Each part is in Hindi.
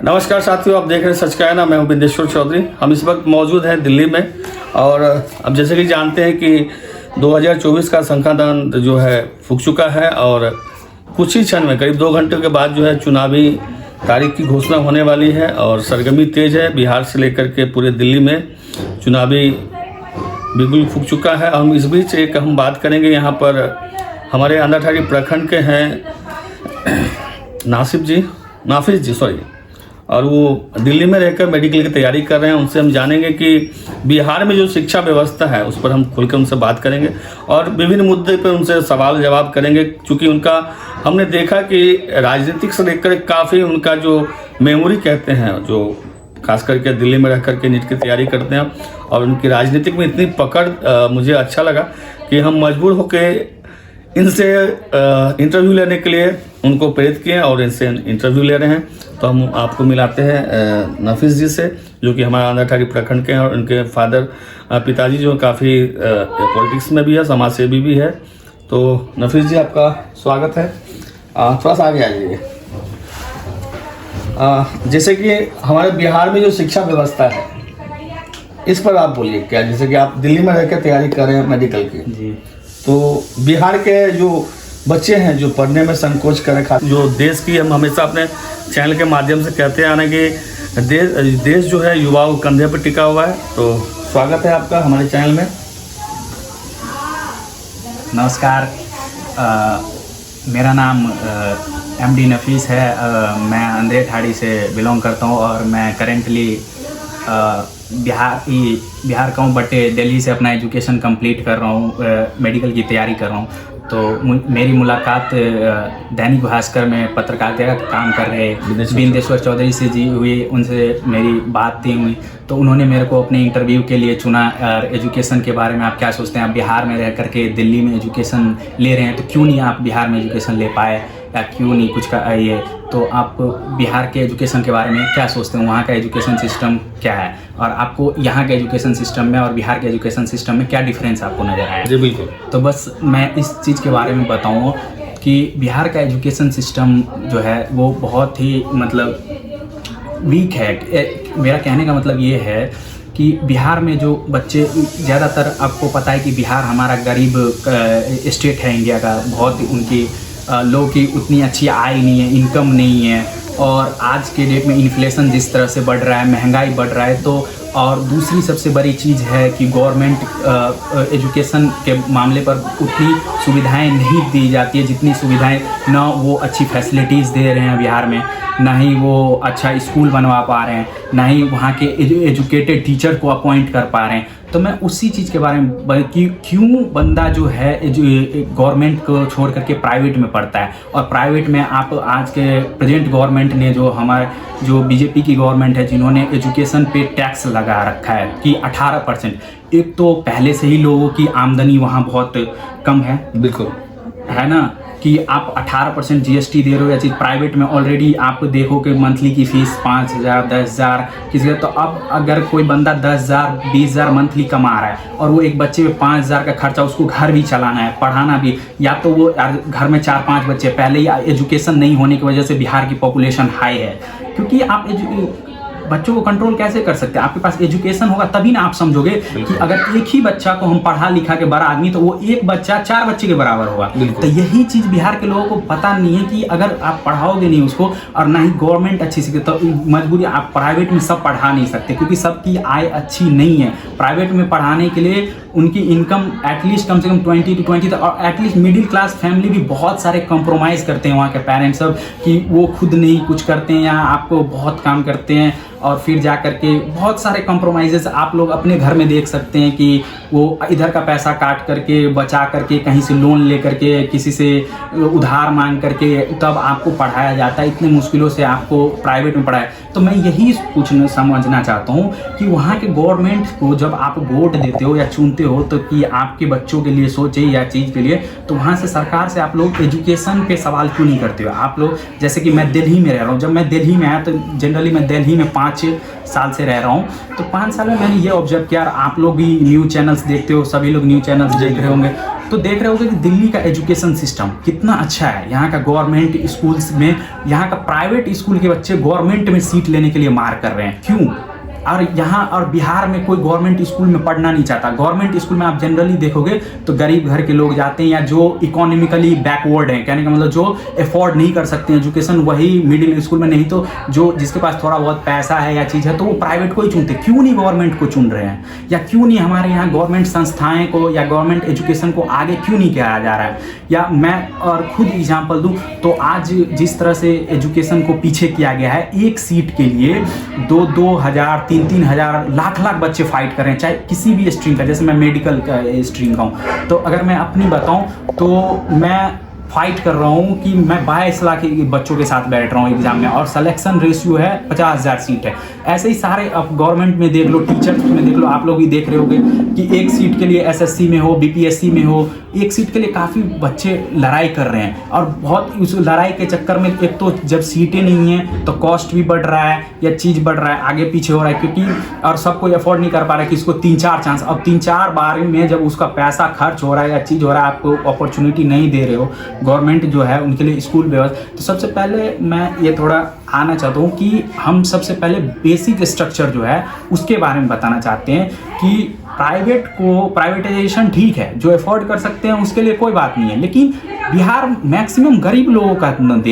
नमस्कार साथियों, आप देख रहे हैं सच का है ना। मैं हूं बिंदेश्वर चौधरी। हम इस वक्त मौजूद हैं दिल्ली में और अब जैसे कि जानते हैं कि 2024 का संख्यादान जो है फूक चुका है और कुछ ही क्षण में करीब 2 घंटे के बाद जो है चुनावी तारीख की घोषणा होने वाली है और सरगर्मी तेज है। बिहार से लेकर के पूरे दिल्ली में चुनावी बिल्कुल फूक चुका है। और हम इस बीच एक हम बात करेंगे यहाँ पर हमारे अंधाठाड़ी प्रखंड के हैं नाफिस जी और वो दिल्ली में रहकर मेडिकल की तैयारी कर रहे हैं। उनसे हम जानेंगे कि बिहार में जो शिक्षा व्यवस्था है उस पर हम खुलकर उनसे बात करेंगे और विभिन्न मुद्दे पर उनसे सवाल जवाब करेंगे। क्योंकि उनका हमने देखा कि राजनीतिक से लेकर काफ़ी उनका जो मेमोरी कहते हैं, जो खास करके दिल्ली में रह करके नीट की तैयारी करते हैं और उनकी राजनीतिक में इतनी पकड़ मुझे अच्छा लगा कि हम मजबूर होकर इनसे इंटरव्यू लेने के लिए उनको प्रेरित किए और इनसे इंटरव्यू ले रहे हैं। तो हम आपको मिलाते हैं नफीस जी से, जो कि हमारा अंधाठाड़ी प्रखंड के हैं और उनके फादर पिताजी जो काफ़ी पॉलिटिक्स में भी है, समाज सेवी भी है। तो नफीस जी, आपका स्वागत है। थोड़ा सा आगे आ जाइए। जैसे कि हमारे बिहार में जो शिक्षा व्यवस्था है इस पर आप बोलिए क्या। जैसे कि आप दिल्ली में रहकर तैयारी कर रहे हैं मेडिकल की जी, तो बिहार के जो बच्चे हैं जो पढ़ने में संकोच करें, जो देश की हम हमेशा अपने चैनल के माध्यम से कहते हैं ना कि देश जो है युवाओं कंधे पर टिका हुआ है। तो स्वागत है आपका हमारे चैनल में। नमस्कार, मेरा नाम एमडी नफीस है। मैं अंधेठाड़ी से बिलोंग करता हूँ और मैं करेंटली बिहार का हूँ, बट दिल्ली से अपना एजुकेशन कंप्लीट कर रहा हूँ, मेडिकल की तैयारी कर रहा हूँ। तो मेरी मुलाकात दैनिक भास्कर में पत्रकारिता का काम कर रहे बिंदेश्वर चौधरी से जी हुई। उनसे मेरी बात हुई तो उन्होंने मेरे को अपने इंटरव्यू के लिए चुना। और एजुकेशन के बारे में आप क्या सोचते हैं, आप बिहार में रह करके दिल्ली में एजुकेशन ले रहे हैं, तो क्यों नहीं आप बिहार में एजुकेशन ले पाए या क्यों नहीं कुछ का ये। तो आप बिहार के एजुकेशन के बारे में क्या सोचते हैं, वहाँ का एजुकेशन सिस्टम क्या है और आपको यहाँ के एजुकेशन सिस्टम में और बिहार के एजुकेशन सिस्टम में क्या डिफरेंस आपको नज़र आया? जी बिल्कुल। तो बस मैं इस चीज़ के बारे में बताऊँ कि बिहार का एजुकेशन सिस्टम जो है वो बहुत ही मतलब वीक है। मेरा कहने का मतलब ये है कि बिहार में जो बच्चे ज़्यादातर, आपको पता है कि बिहार हमारा गरीब स्टेट है इंडिया का। बहुत उनकी लोगों की उतनी अच्छी आय नहीं है, इनकम नहीं है और आज के डेट में इन्फ्लेशन जिस तरह से बढ़ रहा है, महंगाई बढ़ रहा है। तो और दूसरी सबसे बड़ी चीज़ है कि गवर्नमेंट एजुकेशन के मामले पर उतनी सुविधाएं नहीं दी जाती है जितनी सुविधाएं, ना वो अच्छी फैसिलिटीज़ दे रहे हैं बिहार में, ना ही वो अच्छा स्कूल बनवा पा रहे हैं, ना ही वहाँ के एजुकेटेड टीचर को अपॉइंट कर पा रहे हैं। तो मैं उसी चीज़ के बारे में कि क्यों बंदा जो है गवर्नमेंट को छोड़ करके प्राइवेट में पढ़ता है। और प्राइवेट में आप आज के प्रेजेंट गवर्नमेंट ने जो हमारे जो बीजेपी की गवर्नमेंट है, जिन्होंने एजुकेशन पे टैक्स लगा रखा है कि 18%। एक तो पहले से ही लोगों की आमदनी वहाँ बहुत कम है, बिल्कुल है ना, कि आप 18% जीएसटी दे रहे हो या चीज़। प्राइवेट में ऑलरेडी आप देखो कि मंथली की फ़ीस 5,000 10,000 किसी का। तो अब अगर कोई बंदा 10,000 20,000 मंथली कमा रहा है और वो एक बच्चे पे 5,000 का खर्चा, उसको घर भी चलाना है, पढ़ाना भी, या तो वो घर में 4-5 बच्चे, पहले ही एजुकेशन नहीं होने की वजह से बिहार की पॉपुलेशन हाई है। क्योंकि आप बच्चों को कंट्रोल कैसे कर सकते हैं, आपके पास एजुकेशन होगा तभी ना आप समझोगे कि अगर एक ही बच्चा को हम पढ़ा लिखा के बड़ा आदमी, तो वो एक बच्चा 4 बच्चे के बराबर होगा। तो यही चीज़ बिहार के लोगों को पता नहीं है कि अगर आप पढ़ाओगे नहीं उसको और ना ही गवर्नमेंट अच्छी से, तो मजबूरी आप प्राइवेट में सब पढ़ा नहीं सकते क्योंकि सबकी आय अच्छी नहीं है। प्राइवेट में पढ़ाने के लिए उनकी इनकम एटलीस्ट कम से कम 20 to 20 और एटलीस्ट मिडिल क्लास फैमिली भी बहुत सारे कंप्रोमाइज़ करते हैं वहाँ के पेरेंट्स सब, कि वो खुद नहीं कुछ करते हैं या आपको बहुत काम करते हैं और फिर जा करके बहुत सारे कंप्रोमाइज़ेस आप लोग अपने घर में देख सकते हैं कि वो इधर का पैसा काट करके बचा करके कहीं से लोन ले करके किसी से उधार मांग करके तब आपको पढ़ाया जाता है। इतने मुश्किलों से आपको प्राइवेट में पढ़ाया। तो मैं यही समझना चाहता हूँ कि वहाँ के गवर्नमेंट को जब आप वोट देते हो या चुनते हो तो कि आपके बच्चों के लिए सोचे या चीज़ के लिए, तो वहाँ से सरकार से आप लोग एजुकेशन पे सवाल क्यों नहीं करते हो। आप लोग जैसे कि मैं दिल्ली में रह रहा हूँ, जब मैं दिल्ली में आया तो जनरली मैं दिल्ली में 5 साल से रह रहा हूँ, तो 5 साल में मैंने ये ऑब्जर्व किया, आप लोग भी न्यूज़ चैनल्स देखते हो, सभी लोग न्यूज़ चैनल्स देख रहे होंगे, तो देख रहे होगे कि दिल्ली का एजुकेशन सिस्टम कितना अच्छा है। यहाँ का गवर्नमेंट स्कूल्स में, यहाँ का प्राइवेट स्कूल के बच्चे गवर्नमेंट में सीट लेने के लिए मार कर रहे हैं, क्यों? और यहाँ और बिहार में कोई गवर्नमेंट स्कूल में पढ़ना नहीं चाहता। गवर्नमेंट स्कूल में आप जनरली देखोगे तो गरीब घर के लोग जाते हैं, या जो इकोनॉमिकली बैकवर्ड हैं, कहने का मतलब जो अफोर्ड नहीं कर सकते हैं एजुकेशन, वही मिडिल स्कूल में, नहीं तो जो जिसके पास थोड़ा बहुत पैसा है या चीज़ है तो वो प्राइवेट को ही चुनते। क्यों नहीं गवर्नमेंट को चुन रहे हैं, या क्यों नहीं हमारे यहाँ गवर्नमेंट संस्थाएँ को या गवर्नमेंट एजुकेशन को आगे क्यों नहीं किया जा रहा है? या मैं और खुद एग्जाम्पल दूँ तो आज जिस तरह से एजुकेशन को पीछे किया गया है, एक सीट के लिए 2-2 हज़ार 3-3 हज़ार लाख बच्चे फाइट कर रहे हैं, चाहे किसी भी स्ट्रीम का। जैसे मैं मेडिकल का स्ट्रीम का हूँ, तो अगर मैं अपनी बताऊँ तो मैं फाइट कर रहा हूँ कि मैं 22 लाख बच्चों के साथ बैठ रहा हूँ एग्जाम में, और सिलेक्शन रेशियो है 50,000 सीट है। ऐसे ही सारे अब गवर्नमेंट में देख लो, टीचर्स में देख लो, आप लोग भी देख रहे होगे कि एक सीट के लिए एसएससी में हो, बीपीएससी में हो, एक सीट के लिए काफ़ी बच्चे लड़ाई कर रहे हैं। और बहुत उस लड़ाई के चक्कर में एक तो जब सीटें नहीं हैं तो कॉस्ट भी बढ़ रहा है, या चीज़ बढ़ रहा है, आगे पीछे हो रहा है, क्योंकि और सब कोई अफोर्ड नहीं कर पा रहा है कि इसको 3-4 चांस। अब 3-4 बार में जब उसका पैसा खर्च हो रहा है या चीज़ हो रहा है, आपको अपॉर्चुनिटी नहीं दे रहे हो गवर्नमेंट जो है उनके लिए स्कूल व्यवस्था। तो सबसे पहले मैं ये थोड़ा आना चाहता हूँ कि हम सबसे पहले बेसिक स्ट्रक्चर जो है उसके बारे में बताना चाहते हैं कि प्राइवेट को प्राइवेटाइजेशन ठीक है, जो अफोर्ड कर सकते हैं उसके लिए कोई बात नहीं है, लेकिन बिहार मैक्सिमम गरीब लोगों का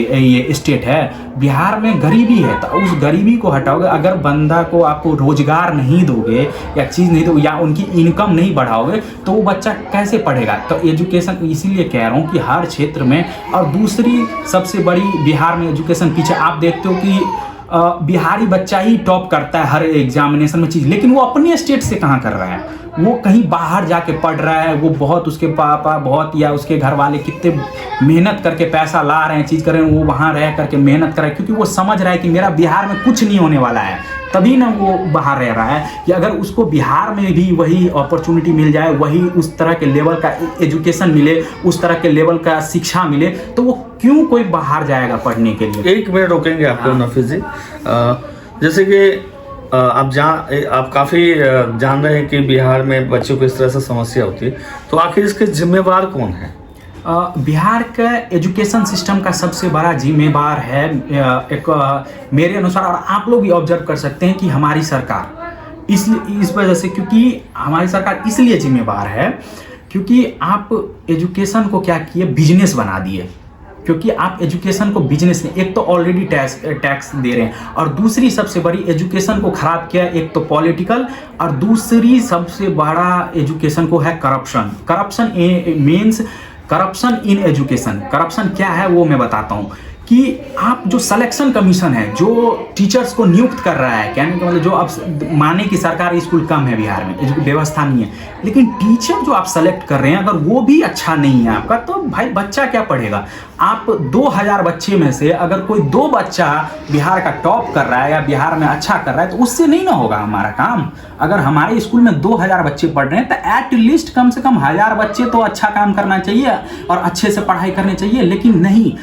ये स्टेट है, बिहार में गरीबी है। तो उस गरीबी को हटाओगे, अगर बंदा को आपको रोजगार नहीं दोगे या चीज़ नहीं दोगे या उनकी इनकम नहीं बढ़ाओगे तो वो बच्चा कैसे पढ़ेगा? तो एजुकेशन, इसीलिए कह रहा हूँ कि हर क्षेत्र में। और दूसरी सबसे बड़ी, बिहार में एजुकेशन पीछे आप देखते हो कि बिहारी बच्चा ही टॉप करता है हर एग्जामिनेशन में चीज़, लेकिन वो अपने स्टेट से कहाँ कर रहा है, वो कहीं बाहर जाके पढ़ रहा है। वो बहुत, उसके पापा बहुत या उसके घर वाले कितने मेहनत करके पैसा ला रहे हैं, चीज़ कर रहे हैं, वो वहाँ रह करके मेहनत कर रहा है, क्योंकि वो समझ रहा है कि मेरा बिहार में कुछ नहीं होने वाला है, तभी ना वो बाहर रह रहा है। कि अगर उसको बिहार में भी वही अपॉर्चुनिटी मिल जाए, वही उस तरह के लेवल का एजुकेशन मिले, उस तरह के लेवल का शिक्षा मिले, तो वो क्यों कोई बाहर जाएगा पढ़ने के लिए? 1 मिनट रोकेंगे आपको नफीस जी। जैसे कि आप काफ़ी जान रहे हैं कि बिहार में बच्चों को इस तरह से समस्या होती है, तो आखिर इसके जिम्मेवार कौन है? बिहार का एजुकेशन सिस्टम का सबसे बड़ा जिम्मेवार है मेरे अनुसार, और आप लोग भी ऑब्जर्व कर सकते हैं कि हमारी सरकार, इसलिए इस वजह से, क्योंकि हमारी सरकार इसलिए जिम्मेवार है क्योंकि आप एजुकेशन को क्या किए, बिजनेस बना दिए। क्योंकि आप एजुकेशन को बिजनेस में, एक तो ऑलरेडी टैक्स दे रहे हैं, और दूसरी सबसे बड़ी एजुकेशन को खराब किया, एक तो पॉलिटिकल, और दूसरी सबसे बड़ा एजुकेशन को है corruption. Corruption means corruption in education. Corruption क्या है वो मैं बताता हूँ कि आप जो सिलेक्शन कमीशन है, जो टीचर्स को नियुक्त कर रहा है, कहने का मतलब जो अब माने कि सरकारी स्कूल कम है बिहार में, व्यवस्था नहीं है, लेकिन टीचर जो आप सेलेक्ट कर रहे हैं अगर वो भी अच्छा नहीं है आपका, तो भाई बच्चा क्या पढ़ेगा? आप 2000 बच्चे में से अगर कोई 2 बच्चा बिहार का टॉप कर रहा है या बिहार में अच्छा कर रहा है, तो उससे नहीं ना होगा हमारा काम। अगर हमारे स्कूल में 2000 बच्चे पढ़ रहे हैं तो एट लीस्ट कम से कम 1000 बच्चे तो अच्छा काम करना चाहिए और अच्छे से पढ़ाई करनी चाहिए। लेकिन नहीं,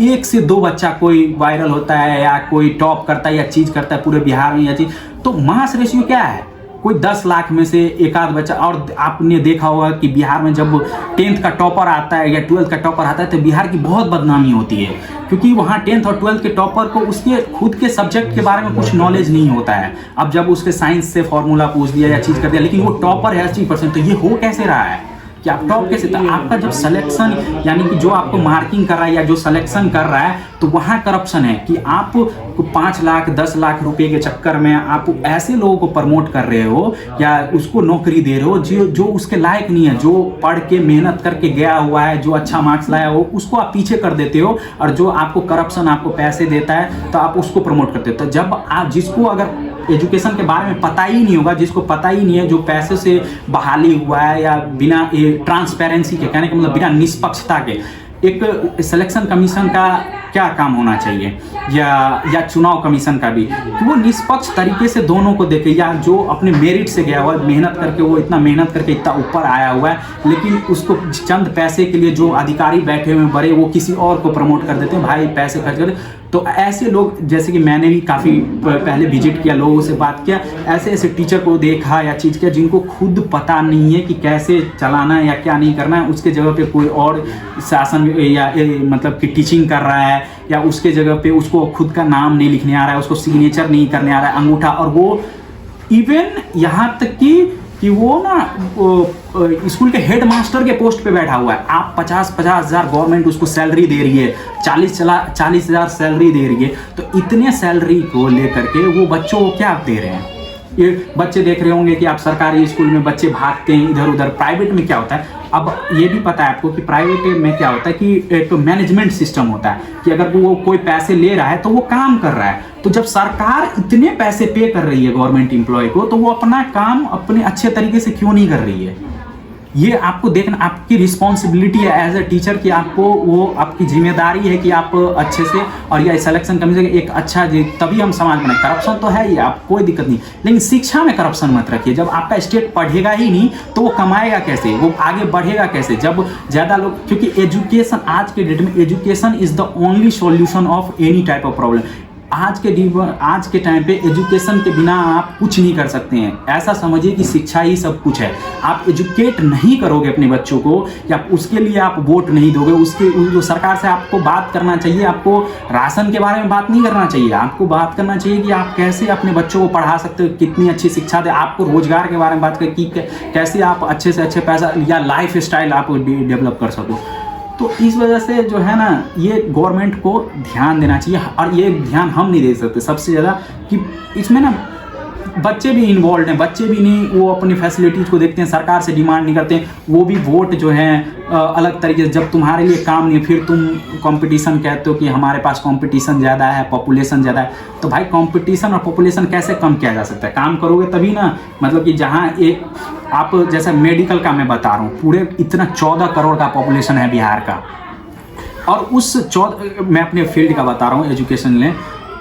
1 से 2 बच्चा कोई वायरल होता है या कोई टॉप करता है या चीज़ करता है पूरे बिहार में या चीज़, तो मास रेशियो क्या है? कोई 10 लाख में से एक आध बच्चा। और आपने देखा होगा कि बिहार में जब 10th का टॉपर आता है या 12th का टॉपर आता है तो बिहार की बहुत बदनामी होती है, क्योंकि वहाँ 10th और 12th के टॉपर को उसके खुद के सब्जेक्ट के बारे में कुछ नॉलेज नहीं होता है। अब जब उसके साइंस से फॉर्मूला पूछ दिया या चीज़ कर दिया, लेकिन वो टॉपर है 80%, तो ये हो कैसे रहा है कि आप टॉप कैसे? तो आपका जब सिलेक्शन, यानी कि जो आपको मार्किंग कर रहा है या जो सिलेक्शन कर रहा है, तो वहाँ करप्शन है कि आप 5 लाख 10 लाख रुपए के चक्कर में आप ऐसे लोगों को प्रमोट कर रहे हो या उसको नौकरी दे रहे हो जो उसके लायक नहीं है, जो पढ़ के मेहनत करके गया हुआ है, जो अच्छा मार्क्स लाया हो, उसको आप पीछे कर देते हो, और जो आपको करप्शन आपको पैसे देता है तो आप उसको प्रमोट करते हो। तो जब आप जिसको अगर एजुकेशन के बारे में पता ही नहीं होगा, जिसको पता ही नहीं है, जो पैसे से बहाली हुआ है या बिना ट्रांसपेरेंसी के, कहने का मतलब बिना निष्पक्षता के, एक सिलेक्शन कमीशन का क्या काम होना चाहिए या चुनाव कमीशन का भी, कि वो निष्पक्ष तरीके से दोनों को देखे, या जो अपने मेरिट से गया हुआ है, मेहनत करके, वो इतना मेहनत करके इतना ऊपर आया हुआ है, लेकिन उसको चंद पैसे के लिए जो अधिकारी बैठे हुए बड़े, वो किसी और को प्रमोट कर देते हैं, भाई पैसे खर्च कर। तो तो ऐसे लोग, जैसे कि मैंने भी काफ़ी पहले विजिट किया, लोगों से बात किया, ऐसे ऐसे टीचर को देखा या चीज़ किया जिनको खुद पता नहीं है कि कैसे चलाना है या क्या नहीं करना है। उसके जगह पे कोई और शासन या मतलब कि टीचिंग कर रहा है, या उसके जगह पे उसको खुद का नाम नहीं लिखने आ रहा है, उसको सिग्नेचर नहीं करने आ रहा है, अंगूठा, और वो इवन यहाँ तक कि वो ना स्कूल के हेड मास्टर के पोस्ट पे बैठा हुआ है। आप 50 हज़ार गवर्नमेंट उसको सैलरी दे रही है, 40 हज़ार सैलरी दे रही है, तो इतने सैलरी को लेकर के वो बच्चों को क्या दे रहे हैं? ये बच्चे देख रहे होंगे कि आप सरकारी स्कूल में बच्चे भागते हैं इधर उधर। प्राइवेट में क्या होता है, अब ये भी पता है आपको कि प्राइवेट में क्या होता है कि एक मैनेजमेंट सिस्टम होता है कि अगर वो कोई पैसे ले रहा है तो वो काम कर रहा है। तो जब सरकार इतने पैसे पे कर रही है गवर्नमेंट एम्प्लॉय को, तो वो अपना काम अपने अच्छे तरीके से क्यों नहीं कर रही है? ये आपको देखना, आपकी रिस्पॉन्सिबिलिटी है एज ए टीचर कि आपको वो आपकी जिम्मेदारी है कि आप अच्छे से, और यह सिलेक्शन कमीशन एक अच्छा, तभी हम समाज बनाए। करप्शन तो है ही, आप कोई दिक्कत नहीं, लेकिन शिक्षा में करप्शन मत रखिए। जब आपका स्टेट पढ़ेगा ही नहीं तो वो कमाएगा कैसे, वो आगे बढ़ेगा कैसे? जब ज़्यादा लोग, क्योंकि एजुकेशन आज के डेट में education is the only solution of any type of problem. आज के टाइम पे एजुकेशन के बिना आप कुछ नहीं कर सकते हैं। ऐसा समझिए कि शिक्षा ही सब कुछ है। आप एजुकेट नहीं करोगे अपने बच्चों को, या उसके लिए आप वोट नहीं दोगे, उसके सरकार से आपको बात करना चाहिए। आपको राशन के बारे में बात नहीं करना चाहिए, आपको बात करना चाहिए कि आप कैसे अपने बच्चों को पढ़ा सकते हो, कितनी अच्छी शिक्षा दे। आपको रोजगार के बारे में बात करें कि कैसे आप अच्छे से अच्छे पैसा या लाइफ स्टाइल आप डेवलप कर सको। तो इस वजह से जो है ना, ये गवर्नमेंट को ध्यान देना चाहिए, और ये ध्यान हम नहीं दे सकते सबसे ज़्यादा, कि इसमें ना बच्चे भी इन्वॉल्व हैं। बच्चे भी नहीं, वो अपनी फैसिलिटीज़ को देखते हैं, सरकार से डिमांड नहीं करते हैं। वो भी वोट जो है अलग तरीके से, जब तुम्हारे लिए काम नहीं, फिर तुम कंपटीशन कहते हो कि हमारे पास कंपटीशन ज़्यादा है, पॉपुलेशन ज़्यादा है। तो भाई कंपटीशन और पॉपुलेशन कैसे कम किया जा सकता है? काम करोगे तभी ना। मतलब कि जहाँ एक आप जैसे मेडिकल का मैं बता रहा हूँ, पूरे इतना 14 करोड़ का पॉपुलेशन है बिहार का, और उस 14, मैं अपने फील्ड का बता रहा हूँ, एजुकेशन में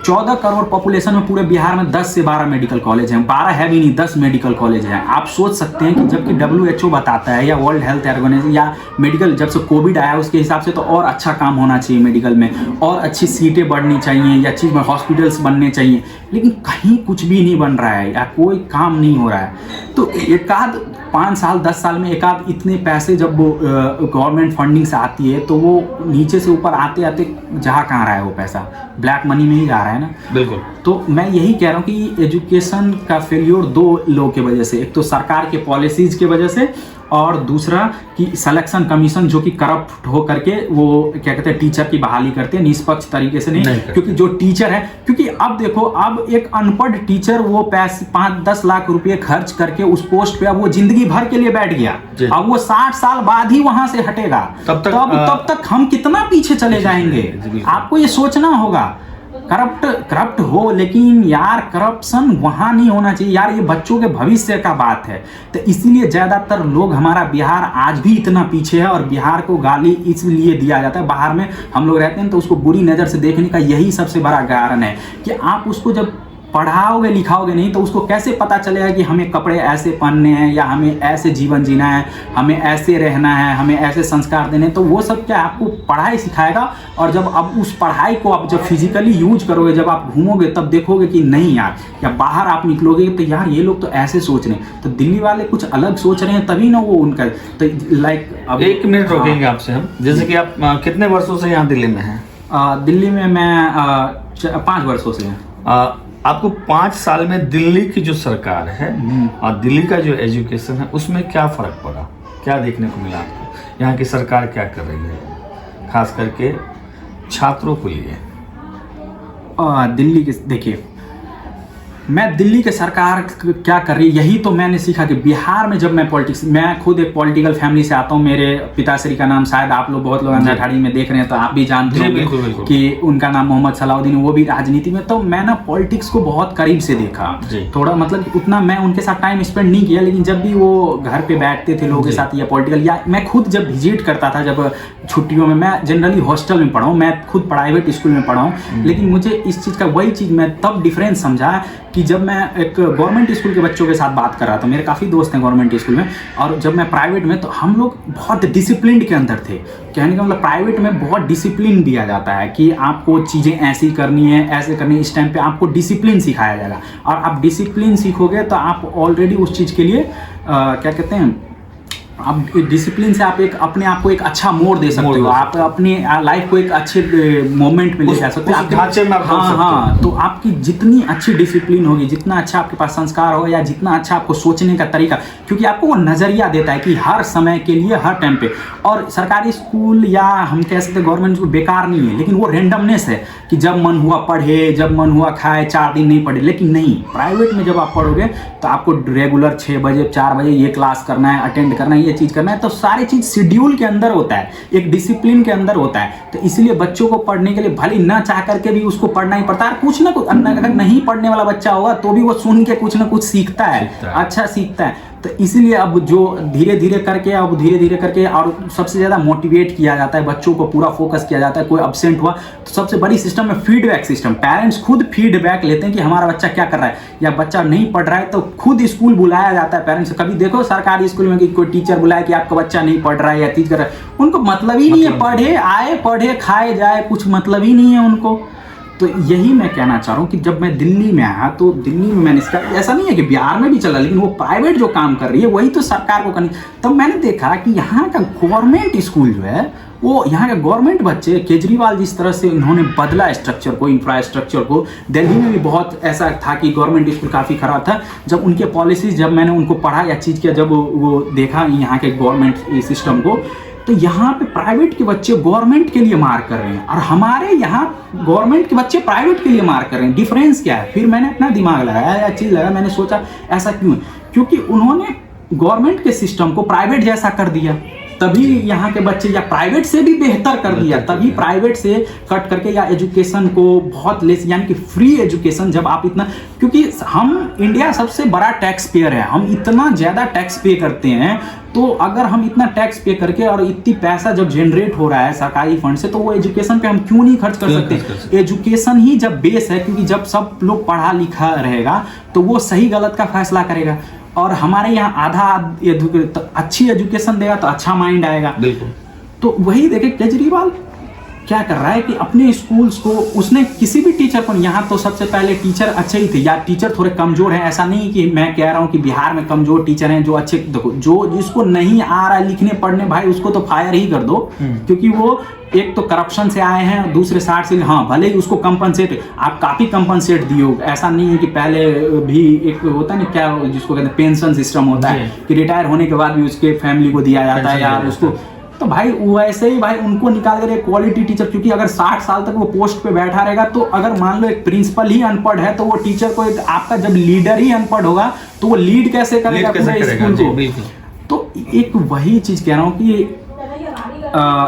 14 करोड़ पॉपुलेशन में पूरे बिहार में 10 से 12 मेडिकल कॉलेज हैं। 12 है भी नहीं, 10 मेडिकल कॉलेज हैं। आप सोच सकते हैं कि जबकि WHO बताता है, या वर्ल्ड हेल्थ ऑर्गेनाइजेशन, या मेडिकल, जब से कोविड आया उसके हिसाब से तो और अच्छा काम होना चाहिए मेडिकल में, और अच्छी सीटें बढ़नी चाहिए, या चीज़ में हॉस्पिटल्स बनने चाहिए, लेकिन कहीं कुछ भी नहीं बन रहा है, या कोई काम नहीं हो रहा है। तो एकाध 5 साल 10 साल में एकाध इतने पैसे जब वो गवर्नमेंट फंडिंग से आती है, तो वो नीचे से ऊपर आते आते जहाँ कहाँ रहा है वो पैसा, ब्लैक मनी में ही जा रहा है ना। बिल्कुल। तो मैं यही कह रहा हूँ कि एजुकेशन का फेल्योर 2 लोगों की वजह से, एक तो सरकार के पॉलिसीज़ की वजह से, और दूसरा कि सिलेक्शन कमीशन जो कि करप्ट हो करके वो क्या कहते हैं टीचर की बहाली करते हैं निष्पक्ष तरीके से नहीं क्योंकि जो टीचर है, क्योंकि अब देखो, अब एक अनपढ़ टीचर वो पैसे 5-10 लाख रुपए खर्च करके उस पोस्ट पे अब वो जिंदगी भर के लिए बैठ गया। अब वो 60 साल बाद ही वहां से हटेगा, तब तक हम कितना पीछे चले जाएंगे। आपको ये सोचना होगा। करप्ट हो, लेकिन यार करप्शन वहाँ नहीं होना चाहिए यार, ये बच्चों के भविष्य का बात है। तो इसीलिए ज़्यादातर लोग, हमारा बिहार आज भी इतना पीछे है, और बिहार को गाली इसलिए दिया जाता है, बाहर में हम लोग रहते हैं तो उसको बुरी नज़र से देखने का यही सबसे बड़ा कारण है कि आप उसको जब पढ़ाओगे लिखाओगे नहीं तो उसको कैसे पता चलेगा कि हमें कपड़े ऐसे पहनने हैं, या हमें ऐसे जीवन जीना है, हमें ऐसे रहना है, हमें ऐसे संस्कार देने हैं। तो वो सब क्या आपको पढ़ाई सिखाएगा, और जब अब उस पढ़ाई को आप जब फिजिकली यूज करोगे, जब आप घूमोगे, तब देखोगे कि नहीं यार, या बाहर आप निकलोगे तो यार ये लोग तो ऐसे सोच रहे हैं, तो दिल्ली वाले कुछ अलग सोच रहे हैं, तभी ना वो उनका। तो लाइक अब 1 मिनट रोकेंगे आपसे हम, जैसे कि आप कितने वर्षों से यहाँ दिल्ली में हैं? दिल्ली में मैं 5 वर्षों से हैं। आपको 5 साल में दिल्ली की जो सरकार है और दिल्ली का जो एजुकेशन है, उसमें क्या फ़र्क पड़ा, क्या देखने को मिला आपको? यहाँ की सरकार क्या कर रही है, खास करके छात्रों को लिए? दिल्ली के, देखिए, मैं दिल्ली के सरकार क्या कर रही है यही तो मैंने सीखा कि बिहार में जब मैं मैं खुद एक पॉलिटिकल फैमिली से आता हूँ। मेरे पिताश्री का नाम शायद आप लोग बहुत लोग अंधाठाड़ी में देख रहे हैं तो आप भी जानते होंगे कि उनका नाम मोहम्मद सलाउद्दीन, वो भी राजनीति में। तो मैं ना पॉलिटिक्स को बहुत करीब से देखा, थोड़ा मतलब उतना मैं उनके साथ टाइम स्पेंड नहीं किया, लेकिन जब भी वो घर पे बैठते थे लोगों के साथ या पॉलिटिकल, या मैं खुद जब विजिट करता था जब छुट्टियों में, मैं जनरली हॉस्टल में पढ़ा हूँ, मैं खुद प्राइवेट स्कूल में पढ़ा हूँ, लेकिन मुझे इस चीज़ का वही चीज़ मैं तब डिफरेंस समझा कि जब मैं एक गवर्नमेंट स्कूल के बच्चों के साथ बात कर रहा था, मेरे काफ़ी दोस्त हैं गवर्नमेंट स्कूल में, और जब मैं प्राइवेट में, तो हम लोग बहुत डिसिप्लिन के अंदर थे। कहने का मतलब प्राइवेट में बहुत डिसिप्लिन दिया जाता है कि आपको चीज़ें ऐसी करनी है, ऐसे करनी है, इस टाइम पे आपको डिसिप्लिन सिखाया जाएगा, और आप डिसिप्लिन सीखोगे तो आप ऑलरेडी उस चीज़ के लिए क्या कहते हैं, आप डिसिप्लिन से आप एक अपने आप को एक अच्छा मोड़ दे सकते हो, आप अपनी लाइफ को एक अच्छे मोमेंट में ले जा सकते हो, उस ढांचे में आप हाँ, तो आपकी जितनी अच्छी डिसिप्लिन होगी, जितना अच्छा आपके पास संस्कार होगा, या जितना अच्छा आपको सोचने का तरीका, क्योंकि आपको वो नज़रिया देता है कि हर समय के लिए, हर टाइम पे। और सरकारी स्कूल या हम कह सकते हैं गवर्नमेंट स्कूल बेकार नहीं है, लेकिन वो रेंडमनेस है कि जब मन हुआ पढ़े, जब मन हुआ खाए, 4 दिन नहीं पढ़े। लेकिन नहीं, प्राइवेट में जब आप पढ़ोगे तो आपको रेगुलर 6 बजे 4 बजे ये क्लास करना है, अटेंड करना है, ये चीज़ करना है, तो सारी चीज़ शेड्यूल के अंदर होता है, एक डिसिप्लिन के अंदर होता है। तो इसलिए बच्चों को पढ़ने के लिए भले ना चाह करके भी उसको पढ़ना ही पड़ता है। कुछ ना कुछ, अगर नहीं पढ़ने वाला बच्चा होगा तो भी वो सुन के कुछ ना कुछ सीखता है, अच्छा सीखता है। तो इसीलिए अब जो धीरे धीरे करके और सबसे ज़्यादा मोटिवेट किया जाता है, बच्चों को पूरा फोकस किया जाता है। कोई अब्सेंट हुआ तो सबसे बड़ी सिस्टम है फीडबैक सिस्टम। पेरेंट्स खुद फीडबैक लेते हैं कि हमारा बच्चा क्या कर रहा है, या बच्चा नहीं पढ़ रहा है तो खुद स्कूल बुलाया जाता है पेरेंट्स। कभी देखो सरकारी स्कूल में कि कोई टीचर बुलाए कि आपका बच्चा नहीं पढ़ रहा है या चीज़ कर रहा है, उनको मतलब ही नहीं है, पढ़े आए, पढ़े खाए जाए, कुछ मतलब ही नहीं है उनको। तो यही मैं कहना चाह रहा हूँ कि जब मैं दिल्ली में आया तो दिल्ली में मैंने इसका, ऐसा नहीं है कि बिहार में भी चला, लेकिन वो प्राइवेट जो काम कर रही है वही तो सरकार को करनी। तब मैंने देखा कि यहाँ का गवर्नमेंट स्कूल जो है, वो यहाँ के गवर्नमेंट बच्चे, केजरीवाल जिस तरह से इन्होंने बदला स्ट्रक्चर को, इंफ्रास्ट्रक्चर को, दिल्ली में भी बहुत ऐसा था कि गवर्नमेंट स्कूल काफ़ी ख़राब था। जब उनके पॉलिसीज, जब मैंने उनको पढ़ा या चीज़ किया, जब वो देखा यहाँ के गवर्नमेंट सिस्टम को, तो यहाँ पे प्राइवेट के बच्चे गवर्नमेंट के लिए मार कर रहे हैं, और हमारे यहाँ गवर्नमेंट के बच्चे प्राइवेट के लिए मार कर रहे हैं। डिफरेंस क्या है? फिर मैंने अपना दिमाग लगाया या चीज़ लगाया, मैंने सोचा ऐसा क्यों है, क्योंकि उन्होंने गवर्नमेंट के सिस्टम को प्राइवेट जैसा कर दिया, तभी यहाँ के बच्चे, या प्राइवेट से भी बेहतर कर दिया, तभी प्राइवेट से कट करके, या एजुकेशन को बहुत लेस, यानी कि फ्री एजुकेशन। जब आप इतना, क्योंकि हम इंडिया सबसे बड़ा टैक्स पेयर है, हम इतना ज़्यादा टैक्स पे करते हैं, तो अगर हम इतना टैक्स पे करके और इतनी पैसा जब जनरेट हो रहा है सरकारी फंड से, तो वो एजुकेशन पे हम क्यों नहीं खर्च कर सकते? एजुकेशन ही जब बेस है, क्योंकि जब सब लोग पढ़ा लिखा रहेगा तो वो सही गलत का फैसला करेगा। और हमारे यहाँ आधा अच्छी एजुकेशन देगा तो अच्छा माइंड आएगा। बिल्कुल। तो वही देखे केजरीवाल क्या कर रहा है कि अपने स्कूल्स को, उसने किसी भी टीचर को, यहाँ तो सबसे पहले टीचर अच्छे ही थे, या टीचर थोड़े कमज़ोर हैं, ऐसा नहीं कि मैं कह रहा हूँ कि बिहार में कमज़ोर टीचर हैं, जो अच्छे, देखो जो जिसको नहीं आ रहा है लिखने पढ़ने, भाई उसको तो फायर ही कर दो, क्योंकि वो एक तो करप्शन से आए हैं, दूसरे साइड से, हाँ भले ही उसको कंपनसेट, आप काफ़ी कंपनसेट दियो। ऐसा नहीं है कि पहले भी एक होता है ना, क्या जिसको कहते हैं पेंशन सिस्टम होता है कि रिटायर होने के बाद भी उसके फैमिली को दिया जाता है, या उसको, तो भाई वैसे ही भाई उनको निकाल कर एक क्वालिटी टीचर, क्योंकि अगर 60 साल तक वो पोस्ट पे बैठा रहेगा, तो अगर मान लो एक प्रिंसिपल ही अनपढ़ है, तो वो टीचर को, एक आपका जब लीडर ही अनपढ़ होगा तो वो लीड कैसे करेगा पूरे स्कूल को? तो एक वही चीज़ कह रहा हूँ कि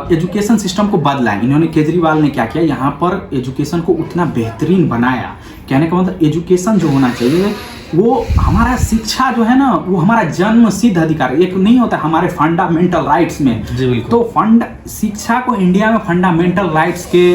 एजुकेशन सिस्टम को बदला है इन्होंने। केजरीवाल ने क्या किया, यहाँ पर एजुकेशन को उतना बेहतरीन बनाया। कहने का मतलब एजुकेशन जो होना चाहिए, वो हमारा शिक्षा जो है ना, वो हमारा जन्म सिद्ध अधिकार, एक नहीं होता हमारे फंडामेंटल राइट्स में। तो शिक्षा को इंडिया में फंडामेंटल राइट्स के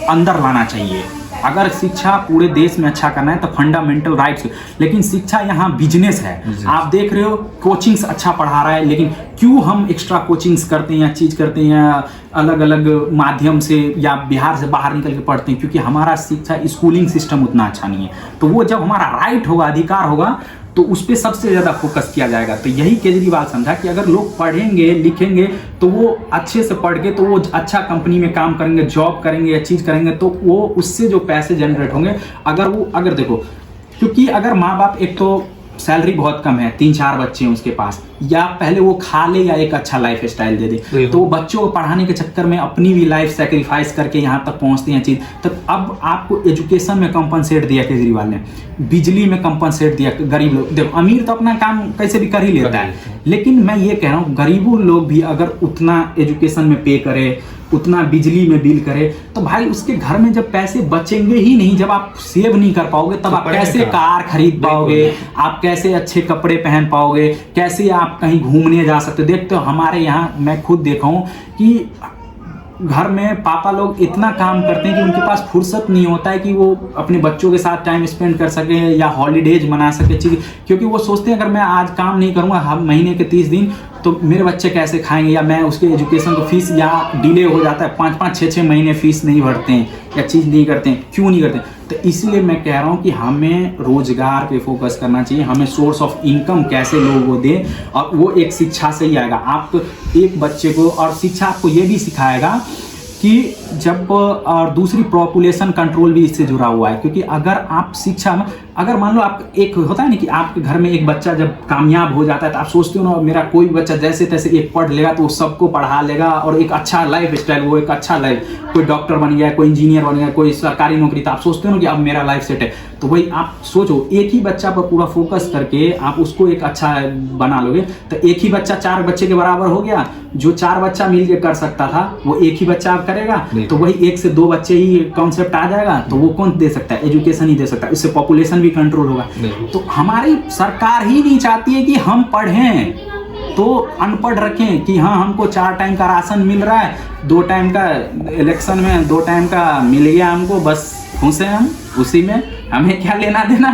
अंदर लाना चाहिए। अगर शिक्षा पूरे देश में अच्छा करना है तो फंडामेंटल राइट्स, लेकिन शिक्षा यहाँ बिजनेस है। आप देख रहे हो कोचिंग्स अच्छा पढ़ा रहा है, लेकिन क्यों हम एक्स्ट्रा कोचिंग्स करते हैं या चीज़ करते हैं, अलग अलग माध्यम से, या बिहार से बाहर निकल के पढ़ते हैं, क्योंकि हमारा शिक्षा स्कूलिंग सिस्टम उतना अच्छा नहीं है। तो वो जब हमारा राइट होगा, अधिकार होगा, तो उस पर सबसे ज़्यादा फोकस किया जाएगा। तो यही केजरीवाल समझा कि अगर लोग पढ़ेंगे लिखेंगे तो वो अच्छे से पढ़ के, तो वो अच्छा कंपनी में काम करेंगे, जॉब करेंगे या चीज़ करेंगे, तो वो उससे जो पैसे जनरेट होंगे, अगर देखो, क्योंकि अगर माँ बाप, एक तो सैलरी बहुत कम है, 3-4 बच्चे हैं उसके पास, या पहले वो खा ले या एक अच्छा लाइफ स्टाइल दे दे, तो वो बच्चों को पढ़ाने के चक्कर में अपनी भी लाइफ सेक्रीफाइस करके यहाँ तक पहुँचते हैं चीज़। तो अब आपको एजुकेशन में कंपनसेट दिया केजरीवाल ने, बिजली में कंपनसेट दिया। गरीब लोग, देखो अमीर तो अपना काम कैसे भी कर ही लेता है, लेकिन मैं ये कह रहा हूँ गरीबों लोग भी अगर उतना एजुकेशन में पे करे, उतना बिजली में बिल करे, तो भाई उसके घर में जब पैसे बचेंगे ही नहीं, जब आप सेव नहीं कर पाओगे, तब आप कैसे कार खरीद पाओगे, आप कैसे अच्छे कपड़े पहन पाओगे, कैसे आप कहीं घूमने जा सकते हो? देखते हो हमारे यहाँ, मैं खुद देखा हूँ कि घर में पापा लोग इतना काम करते हैं कि उनके पास फुर्सत नहीं होता है कि वो अपने बच्चों के साथ टाइम स्पेंड कर सके या हॉलीडेज मना सके चीज़, क्योंकि वो सोचते हैं अगर मैं आज काम नहीं करूँगा हम महीने के 30 दिन तो मेरे बच्चे कैसे खाएंगे, या मैं उसके एजुकेशन को फीस या डिले हो जाता है 5-5 6-6 महीने फीस नहीं भरते हैं या चीज़ नहीं करते हैं, क्यों नहीं करते हैं? तो इसलिए मैं कह रहा हूँ कि हमें रोजगार पे फोकस करना चाहिए, हमें सोर्स ऑफ इनकम कैसे लोगों को दें, और वो एक शिक्षा से ही आएगा। आप एक बच्चे को, और शिक्षा आपको ये भी सिखाएगा कि जब, और दूसरी पॉपुलेशन कंट्रोल भी इससे जुड़ा हुआ है, क्योंकि अगर आप शिक्षा में, अगर मान लो आप, एक होता है ना कि आपके घर में एक बच्चा जब कामयाब हो जाता है तो आप सोचते हो ना मेरा कोई बच्चा जैसे तैसे एक पढ़ लेगा तो वो सबको पढ़ा लेगा और एक अच्छा लाइफ स्टाइल, वो एक अच्छा लाइफ, कोई डॉक्टर बन गया, कोई इंजीनियर बन गया, कोई सरकारी नौकरी, तो आप सोचते हो ना कि अब मेरा लाइफ सेट है। तो वही आप सोचो, एक ही बच्चा पर पूरा फोकस करके आप उसको एक अच्छा बना लोगे तो एक ही बच्चा 4 बच्चे के बराबर हो गया। जो 4 बच्चा मिल के कर सकता था वो एक ही बच्चा आप करेगा, तो वही 1 से 2 बच्चे ही कॉन्सेप्ट आ जाएगा, तो वो कौन दे सकता है? एजुकेशन ही दे सकता है, इससे पॉपुलेशन भी कंट्रोल होगा। तो हमारी सरकार ही नहीं चाहती है कि हम पढ़ें, तो अनपढ़ रखें कि हाँ हमको 4 टाइम का राशन मिल रहा है, 2 टाइम का इलेक्शन में 2 टाइम का मिल गया हमको, बस खुश हैं हम उसी में, हमें क्या लेना देना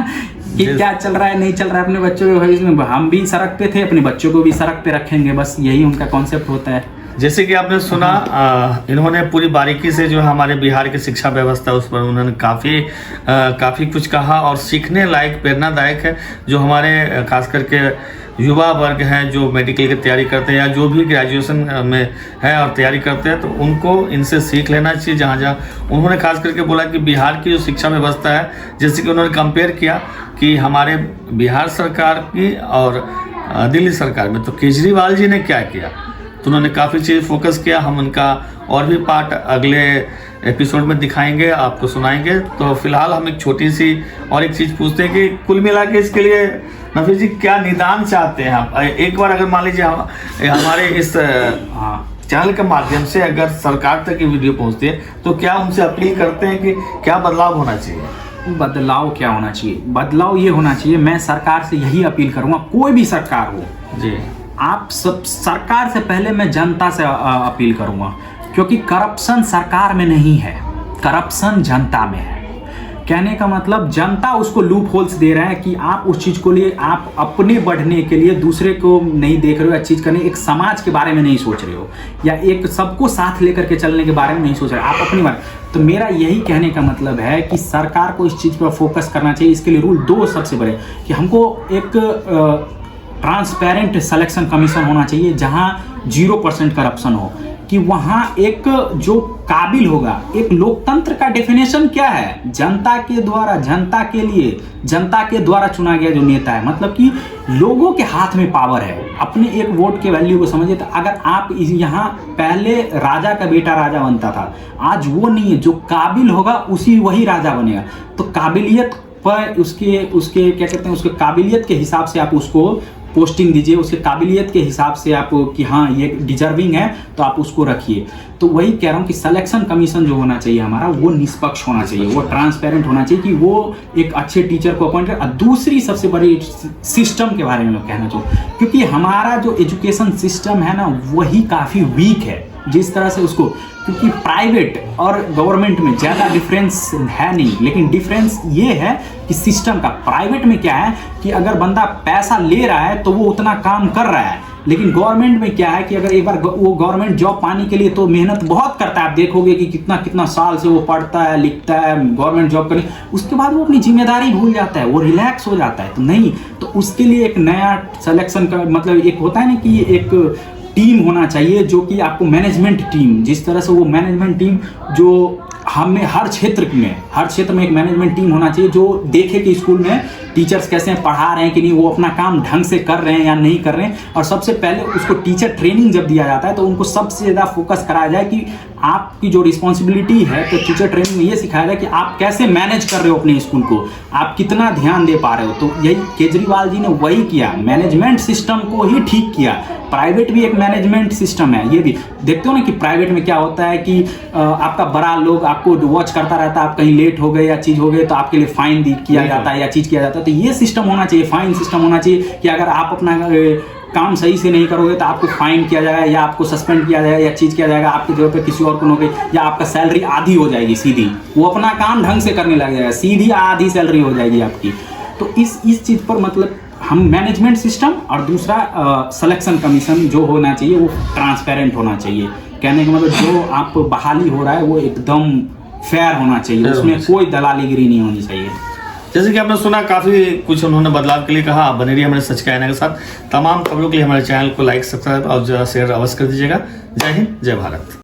कि क्या चल रहा है नहीं चल रहा है अपने बच्चों के। भाई इसमें हम भी सड़क पे थे, अपने बच्चों को भी सड़क पे रखेंगे, बस यही उनका कॉन्सेप्ट होता है। जैसे कि आपने सुना, इन्होंने पूरी बारीकी से जो हमारे बिहार की शिक्षा व्यवस्था उस पर उन्होंने काफ़ी कुछ कहा और सीखने लायक, प्रेरणादायक है। जो हमारे खास करके युवा वर्ग हैं जो मेडिकल की तैयारी करते हैं या जो भी ग्रेजुएशन में है और तैयारी करते हैं, तो उनको इनसे सीख लेना चाहिए। जहाँ जहाँ उन्होंने खास करके बोला कि बिहार की जो शिक्षा व्यवस्था है, जैसे कि उन्होंने कंपेयर किया कि हमारे बिहार सरकार की और दिल्ली सरकार में, तो केजरीवाल जी ने क्या किया, तो उन्होंने काफ़ी चीज़ फोकस किया। हम उनका और भी पार्ट अगले एपिसोड में दिखाएंगे, आपको सुनाएंगे। तो फिलहाल हम एक छोटी सी और एक चीज़ पूछते हैं कि कुल मिला के इसके लिए नफीस जी क्या निदान चाहते हैं आप? एक बार अगर मान लीजिए हमारे इस चैनल के माध्यम से अगर सरकार तक ये वीडियो पहुंचती है तो क्या उनसे अपील करते हैं कि क्या बदलाव होना चाहिए? बदलाव क्या होना चाहिए? बदलाव ये होना चाहिए, मैं सरकार से यही अपील करूँगा, कोई भी सरकार हो जी, आप सब, सरकार से पहले मैं जनता से अपील करूंगा, क्योंकि करप्शन सरकार में नहीं है, करप्शन जनता में है। कहने का मतलब जनता उसको लूप होल्स दे रहा है कि आप उस चीज़ को लिए, आप अपने बढ़ने के लिए दूसरे को नहीं देख रहे हो, या चीज़ करने, एक समाज के बारे में नहीं सोच रहे हो, या एक सबको साथ लेकर के चलने के बारे में नहीं सोच रहे, आप अपनी बात। तो मेरा यही कहने का मतलब है कि सरकार को इस चीज़ पर फोकस करना चाहिए। इसके लिए रूल 2 सबसे बड़े, कि हमको एक ट्रांसपेरेंट सिलेक्शन कमीशन होना चाहिए जहां 0% करप्शन हो, कि वहां एक जो काबिल होगा, एक लोकतंत्र का डेफिनेशन क्या है? जनता के द्वारा, जनता के लिए, जनता के द्वारा चुना गया जो नेता है, मतलब कि लोगों के हाथ में पावर है। अपने एक वोट के वैल्यू को समझिए। तो अगर आप यहाँ, पहले राजा का बेटा राजा बनता था, आज वो नहीं है, जो काबिल होगा उसी वही राजा बनेगा। तो काबिलियत पर उसके क्या कहते हैं, उसके काबिलियत के हिसाब से आप उसको पोस्टिंग दीजिए, उसके काबिलियत के हिसाब से आप कि हाँ ये डिजर्विंग है तो आप उसको रखिए। तो वही कह रहा हूँ कि सिलेक्शन कमीशन जो होना चाहिए हमारा, वो निष्पक्ष होना चाहिए, वो ट्रांसपेरेंट होना चाहिए, कि वो एक अच्छे टीचर को अपॉइंट करे। दूसरी सबसे बड़ी सिस्टम के बारे में मैं कहना चाहूँ, क्योंकि हमारा जो एजुकेशन सिस्टम है ना, वही काफ़ी वीक है जिस तरह से उसको, क्योंकि प्राइवेट और गवर्नमेंट में ज़्यादा डिफरेंस है नहीं, लेकिन डिफरेंस ये है कि सिस्टम का। प्राइवेट में क्या है कि अगर बंदा पैसा ले रहा है तो वो उतना काम कर रहा है, लेकिन गवर्नमेंट में क्या है कि अगर एक बार वो गवर्नमेंट जॉब पाने के लिए तो मेहनत बहुत करता है। आप देखोगे कि कितना कितना साल से वो पढ़ता है, लिखता है गवर्नमेंट जॉब करने, उसके बाद वो अपनी जिम्मेदारी भूल जाता है, वो रिलैक्स हो जाता है। तो नहीं, तो उसके लिए एक नया सिलेक्शन का मतलब एक होता है ना कि एक टीम होना चाहिए, जो कि आपको मैनेजमेंट टीम, जिस तरह से वो मैनेजमेंट टीम जो हमें हर क्षेत्र में एक मैनेजमेंट टीम होना चाहिए, जो देखे कि स्कूल में टीचर्स कैसे पढ़ा रहे हैं कि नहीं, वो अपना काम ढंग से कर रहे हैं या नहीं कर रहे हैं। और सबसे पहले उसको टीचर ट्रेनिंग जब दिया जाता है तो उनको सबसे ज़्यादा फोकस कराया जाए कि आपकी जो रिस्पॉन्सिबिलिटी है, तो टीचर ट्रेनिंग में ये सिखाया जाए कि आप कैसे मैनेज कर रहे हो अपने स्कूल को, आप कितना ध्यान दे पा रहे हो। तो यही केजरीवाल जी ने वही किया, मैनेजमेंट सिस्टम को ही ठीक किया। प्राइवेट भी एक मैनेजमेंट सिस्टम है, ये भी देखते हो ना कि प्राइवेट में क्या होता है कि आपका बड़ा लोग आपको वॉच करता रहता है, आप कहीं लेट हो गए या चीज़ हो गई तो आपके लिए फाइन किया जाता है या चीज़ किया जाता है। तो ये सिस्टम होना चाहिए, फाइन सिस्टम होना चाहिए कि अगर आप अपना काम सही से नहीं करोगे तो आपको फाइन किया जाएगा या आपको सस्पेंड किया जाएगा या चीज़ किया जाएगा, आपकी जगह पे किसी और को नौकरी, या आपका सैलरी आधी हो जाएगी सीधी, वो अपना काम ढंग से करने लग जाएगा, सीधी आधी सैलरी हो जाएगी आपकी। तो इस चीज़ पर मतलब हम मैनेजमेंट सिस्टम और दूसरा सिलेक्शन कमीशन जो होना चाहिए वो ट्रांसपेरेंट होना चाहिए। कहने का मतलब जो आप बहाली हो रहा है वो एकदम फेयर होना चाहिए, उसमें कोई दलालीगिरी नहीं होनी चाहिए। जैसे कि आपने सुना, काफ़ी कुछ उन्होंने बदलाव के लिए कहा। आप बने रहिए हमारे सच के आईने के साथ। तमाम खबरों के लिए हमारे चैनल को लाइक, सब्सक्राइब और शेयर अवश्य कर दीजिएगा। जय हिंद, जय भारत।